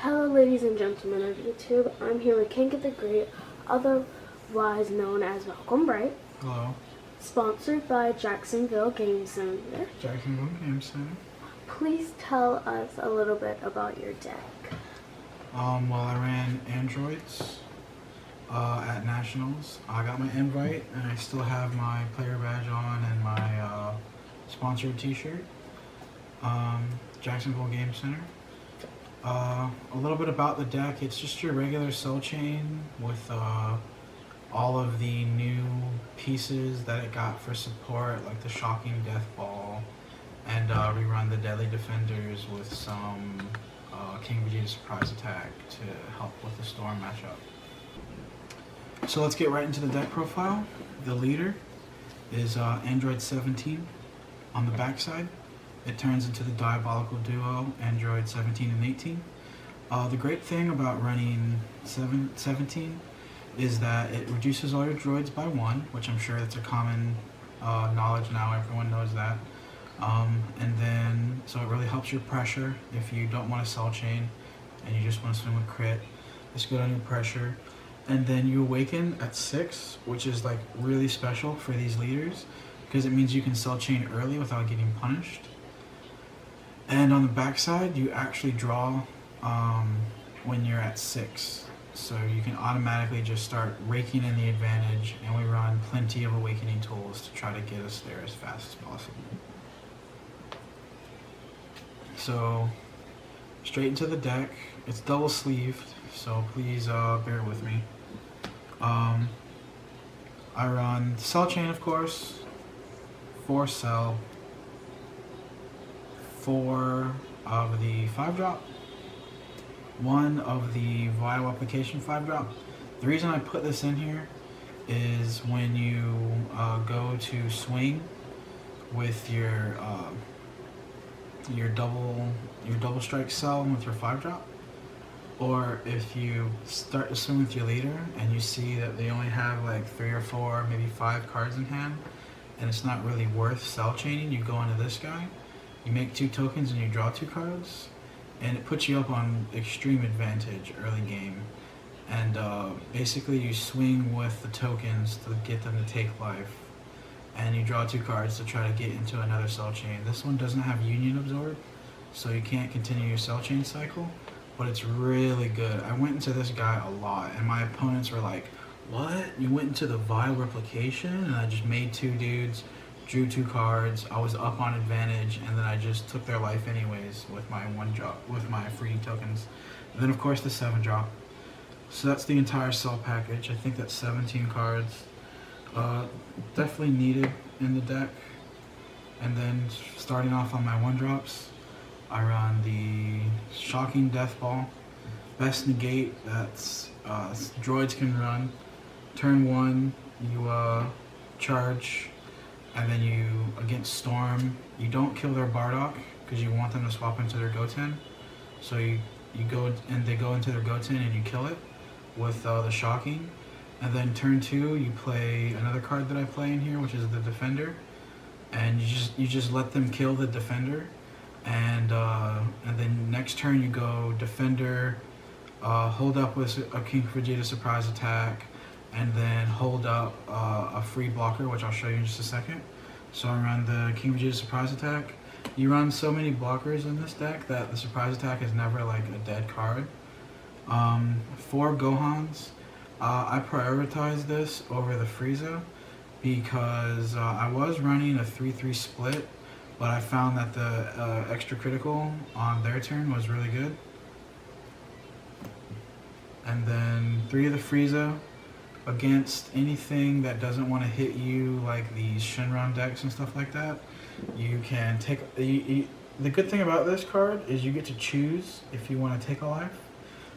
Hello ladies and gentlemen of YouTube, I'm here with Kanka the Great, otherwise known as Malcolm Bright. Hello. Sponsored by Jacksonville Game Center. Jacksonville Game Center. Please tell us a little bit about your deck. Well, I ran androids at Nationals. I got my invite, and I still have my player badge on and my sponsored t-shirt. Jacksonville Game Center. A little bit about the deck. It's just your regular Cell Chain with all of the new pieces that it got for support, like the Shocking Death Ball, and rerun the Deadly Defenders with some King Vegeta Surprise Attack to help with the Storm matchup. So let's get right into the deck profile. The leader is Android 17 on the backside. It turns into the Diabolical Duo, Android 17 and 18. The great thing about running 17 is that it reduces all your droids by 1, which I'm sure that's a common knowledge now, everyone knows that. And then, so it really helps your pressure if you don't want to Cell Chain and you just want to swing with crit. It's good on your pressure. And then you awaken at 6, which is like really special for these leaders because it means you can Cell Chain early without getting punished. And on the backside, you actually draw when you're at 6. So you can automatically just start raking in the advantage, and we run plenty of awakening tools to try to get us there as fast as possible. So straight into the deck. It's double sleeved, so please bear with me. I run Cell Chain, of course, 4 Cell, 4 of the 5-drop, 1 of the Vital Application 5-drop. The reason I put this in here is when you go to swing with your double strike cell with your 5-drop, or if you start to swing with your leader and you see that they only have like 3 or 4, maybe 5 cards in hand, and it's not really worth Cell Chaining, you go into this guy. You make 2 tokens and you draw 2 cards, and it puts you up on extreme advantage early game. And basically you swing with the tokens to get them to take life, and you draw 2 cards to try to get into another Cell Chain. This one doesn't have Union Absorb, so you can't continue your Cell Chain cycle, but it's really good. I went into this guy a lot, and my opponents were like, what? You went into the Vile Replication? And I just made 2 dudes, drew 2 cards, I was up on advantage, and then I just took their life anyways with my 1-drop, with my free tokens. And then of course the 7-drop. So that's the entire Cell package. I think that's 17 cards. Definitely needed in the deck. And then starting off on my 1-drops, I run the Shocking Death Ball. Best negate that's droids can run. Turn 1, you charge, and then you, against Storm, you don't kill their Bardock because you want them to swap into their Goten. So you go, and they go into their Goten and you kill it with the Shocking. And then turn 2, you play another card that I play in here, which is the Defender. And you just let them kill the Defender. And then next turn you go Defender, hold up with a King Vegeta Surprise Attack, and then hold up a free blocker, which I'll show you in just a second. So I run the King Vegeta Surprise Attack. You run so many blockers in this deck that the Surprise Attack is never like a dead card. 4 Gohans. I prioritize this over the Frieza because I was running a 3-3 split, but I found that the extra critical on their turn was really good. And then 3 of the Frieza. Against anything that doesn't want to hit you, like these Shenron decks and stuff like that, you can take... the good thing about this card is you get to choose if you want to take a life.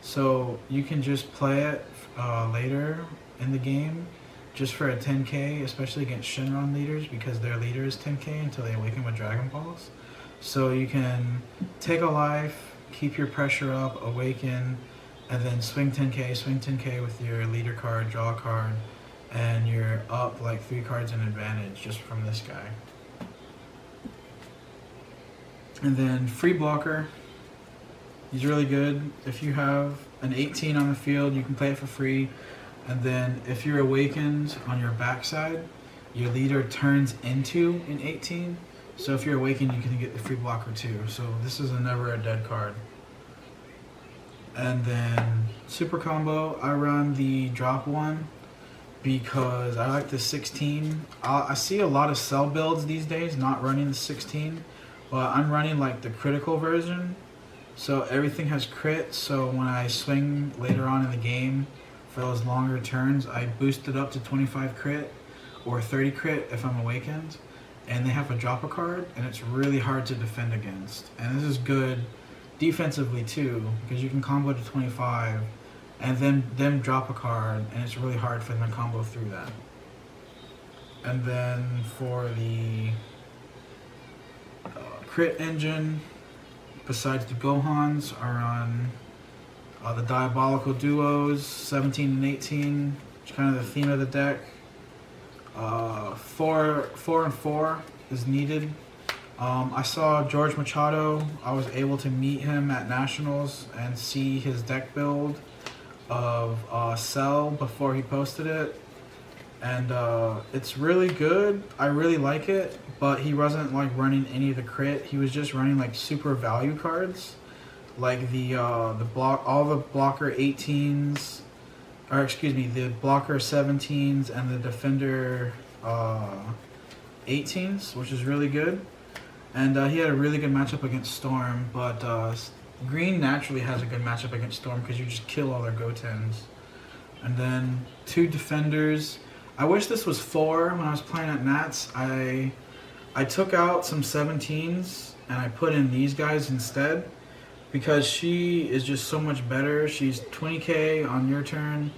So you can just play it later in the game just for a 10k, especially against Shenron leaders, because their leader is 10k until they awaken with Dragon Balls. So you can take a life, keep your pressure up, awaken, and then swing 10k with your leader card, draw a card, and you're up like 3 cards in advantage just from this guy. And then free blocker, He's really good. If you have an 18 on the field, you can play it for free. And then if you're awakened on your backside, your leader turns into an 18. So if you're awakened, you can get the free blocker too. So this is a never a dead card. And then super combo, I run the drop one because I like the 16. I see a lot of cell builds these days not running the 16, but I'm running like the critical version. So everything has crit, so when I swing later on in the game for those longer turns, I boost it up to 25 crit or 30 crit if I'm awakened. And they have a drop a card, and it's really hard to defend against. And this is good defensively too, because you can combo to 25 and then them drop a card, and it's really hard for them to combo through that. And then for the crit engine, besides the Gohans, are on the Diabolical Duos, 17 and 18, which is kind of the theme of the deck. 4 and 4 is needed. I saw George Machado. I was able to meet him at Nationals and see his deck build of Cell before he posted it. And it's really good. I really like it, but he wasn't like running any of the crit. He was just running like super value cards, like the blocker 18s, or excuse me, the blocker 17s and the defender 18s, which is really good. And he had a really good matchup against Storm, but Green naturally has a good matchup against Storm because you just kill all their Gotenks. And then 2 defenders. I wish this was 4 when I was playing at Nats. I took out some 17s and I put in these guys instead because she is just so much better. She's 20k on your turn,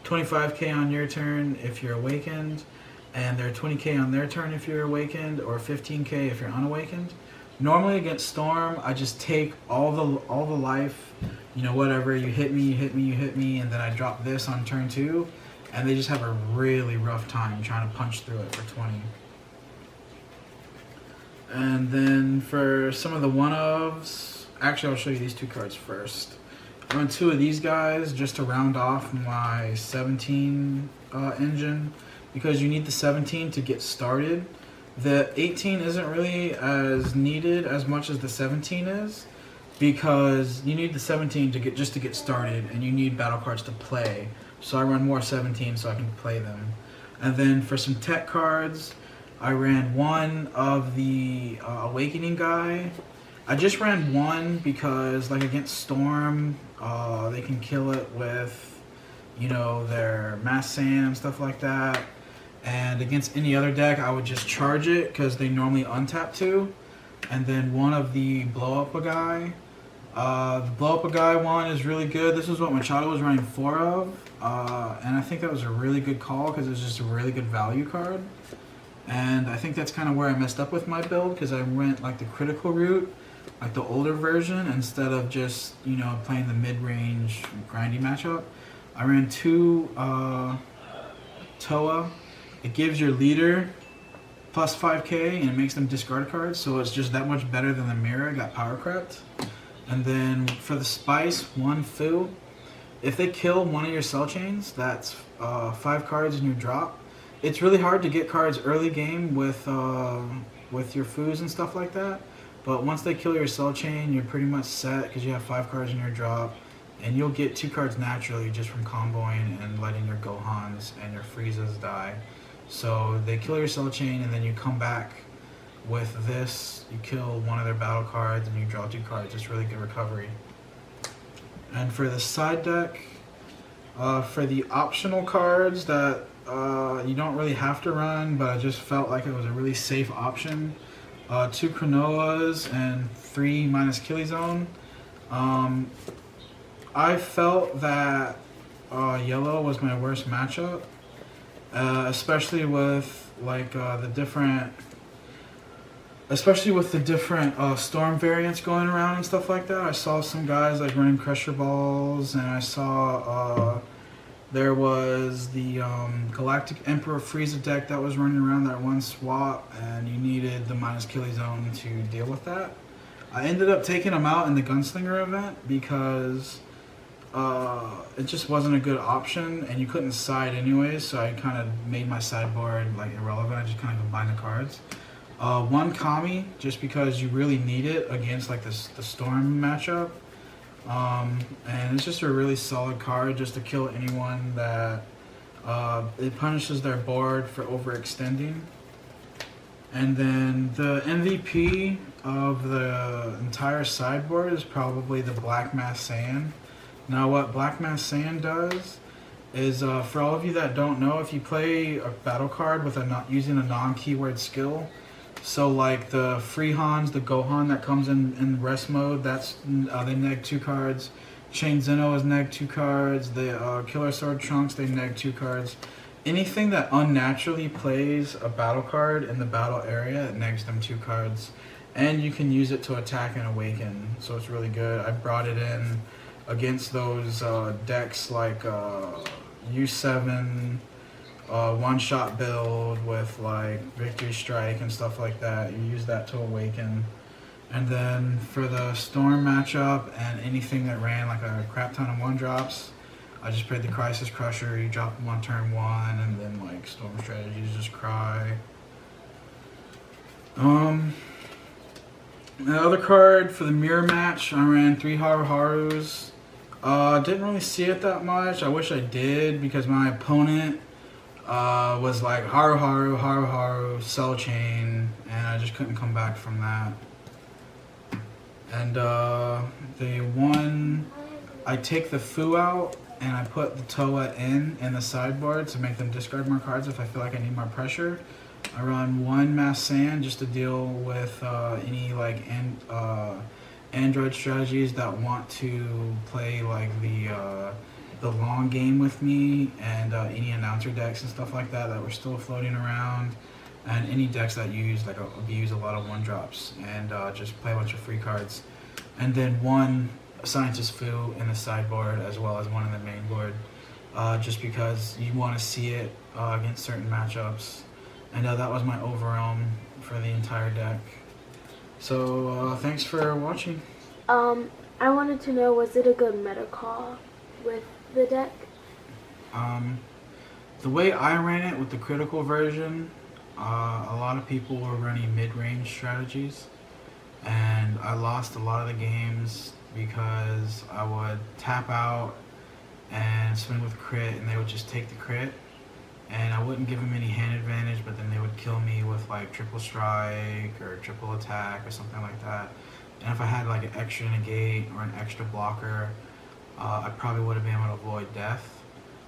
25k on your turn if you're awakened, and they're 20k on their turn if you're awakened, or 15k if you're unawakened. Normally against Storm, I just take all the life, you know, whatever, you hit me, you hit me, you hit me, and then I drop this on turn 2, and they just have a really rough time trying to punch through it for 20. And then for some of the one-ofs, actually I'll show you these 2 cards first. I run 2 of these guys just to round off my 17 engine, because you need the 17 to get started. The 18 isn't really as needed as much as the 17 is, because you need the 17 to get started, and you need battle cards to play. So I run more 17 so I can play them. And then for some tech cards, I ran 1 of the Awakening guy. I just ran 1 because, like, against Storm, they can kill it with, you know, their Mass Sand and stuff like that. And against any other deck, I would just charge it because they normally untap 2. And then 1 of the Blow Up a Guy. The Blow Up a Guy one is really good. This is what Machado was running 4 of. And I think that was a really good call because it was just a really good value card. And I think that's kind of where I messed up with my build, because I went like the critical route, like the older version, instead of just, you know, playing the mid-range grindy matchup. I ran 2 Toa. It gives your leader plus 5k and it makes them discard cards, so it's just that much better than the mirror. Got power crept. And then for the Spice, 1 Fu. If they kill one of your cell chains, that's 5 cards in your drop. It's really hard to get cards early game with your Fus and stuff like that. But once they kill your cell chain, you're pretty much set because you have 5 cards in your drop. And you'll get 2 cards naturally just from comboing and letting your Gohans and your Friezas die. So they kill your cell chain, and then you come back with this. You kill one of their battle cards, and you draw 2 cards. It's really good recovery. And for the side deck, for the optional cards that you don't really have to run, but I just felt like it was a really safe option. 2 Cronoas and 3 minus Killy Zone. I felt that yellow was my worst matchup, especially with like the different Storm variants going around and stuff like that. I saw some guys like running Crusher Balls, and I saw there was the Galactic Emperor Frieza deck that was running around that one swap, and you needed the minus Killy Zone to deal with that. I ended up taking him out in the Gunslinger event because it just wasn't a good option, and you couldn't side anyways, so I kind of made my sideboard like irrelevant. I just kind of combined the cards. One Kami, just because you really need it against like the Storm matchup. And it's just a really solid card just to kill anyone that it punishes their board for overextending. And then the MVP of the entire sideboard is probably the Black Mass Saiyan. Now what Black Mass Saiyan does is, for all of you that don't know, if you play a battle card with using a non-keyword skill, so like the Freehans, the Gohan that comes in rest mode, that's they neg 2 cards. Chain Zeno is neg 2 cards. The Killer Sword Trunks, they neg 2 cards. Anything that unnaturally plays a battle card in the battle area, it negs them 2 cards. And you can use it to attack and awaken, so it's really good. I brought it in against those decks like U7, one-shot build with like Victory Strike and stuff like that. You use that to awaken. And then for the Storm matchup and anything that ran like a crap ton of 1-drops, I just played the Crisis Crusher. You drop them on turn 1, and then like Storm strategies just cry. The other card for the mirror match, I ran 3 Haruharus. Didn't really see it that much. I wish I did, because my opponent was like Haruharu, Haruharu, Cell Chain, and I just couldn't come back from that. And the one, I take the Fu out and I put the Toa in the sideboard to make them discard more cards if I feel like I need more pressure. I run 1 Mass Sand just to deal with any like Android strategies that want to play like the long game with me, and any announcer decks and stuff like that that were still floating around, and any decks that use like abuse a lot of 1-drops, and just play a bunch of free cards. And then 1 Scientist Fu in the sideboard as well as 1 in the main board, just because you want to see it against certain matchups. And that was my overwhelm for the entire deck. So thanks for watching. I wanted to know, was it a good meta call with the deck? The way I ran it with the critical version, a lot of people were running mid-range strategies, and I lost a lot of the games because I would tap out and swing with crit, and they would just take the crit, and I wouldn't give them any hand advantage, but then they would kill me with like triple strike or triple attack or something like that. And if I had like an extra negate or an extra blocker, I probably would have been able to avoid death.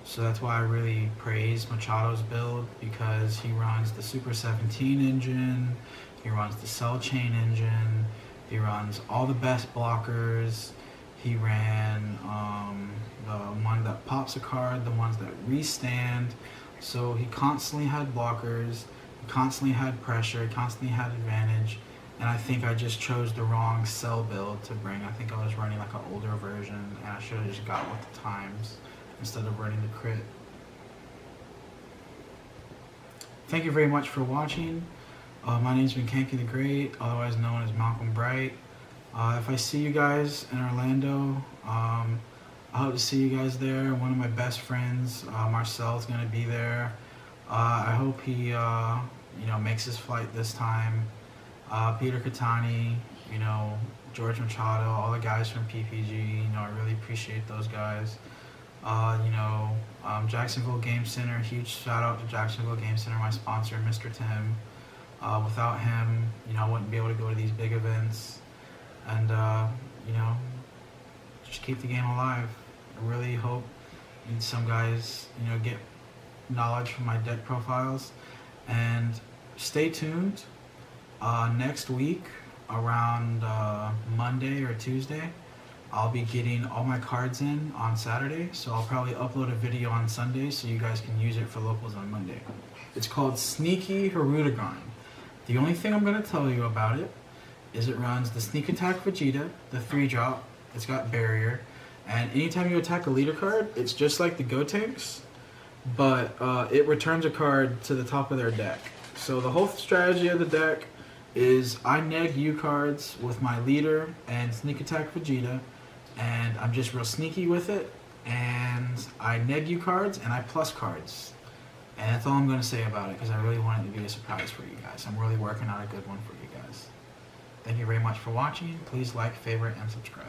So that's why I really praise Machado's build, because he runs the Super 17 engine, he runs the Cell Chain engine, he runs all the best blockers, he ran the one that pops a card, the ones that restand. So he constantly had blockers, he constantly had pressure, he constantly had advantage. And I think I just chose the wrong Cell build to bring. I think I was running like an older version, and I should have just got with the times instead of running the crit. Thank you very much for watching. My name's been Kanky the Great, otherwise known as Malcolm Bright. If I see you guys in Orlando, I hope to see you guys there. One of my best friends, Marcel's gonna be there. I hope he makes his flight this time. Peter Catani, George Machado, all the guys from PPG, I really appreciate those guys. Jacksonville Game Center, huge shout out to Jacksonville Game Center, my sponsor, Mr. Tim. Without him, I wouldn't be able to go to these big events, and just keep the game alive. I really hope some guys, get knowledge from my deck profiles, and stay tuned. Next week, around Monday or Tuesday, I'll be getting all my cards in on Saturday, so I'll probably upload a video on Sunday so you guys can use it for locals on Monday. It's called Sneaky Hirudegarn. The only thing I'm going to tell you about it is it runs the Sneak Attack Vegeta, the 3-drop, it's got barrier, and anytime you attack a leader card, it's just like the Gotenks, but it returns a card to the top of their deck. So the whole strategy of the deck is I neg you cards with my leader and sneak attack Vegeta, and I'm just real sneaky with it, and I neg you cards and I plus cards. And that's all I'm going to say about it because I really want it to be a surprise for you guys. I'm really working on a good one for you guys. Thank you very much for watching. Please like, favorite, and subscribe.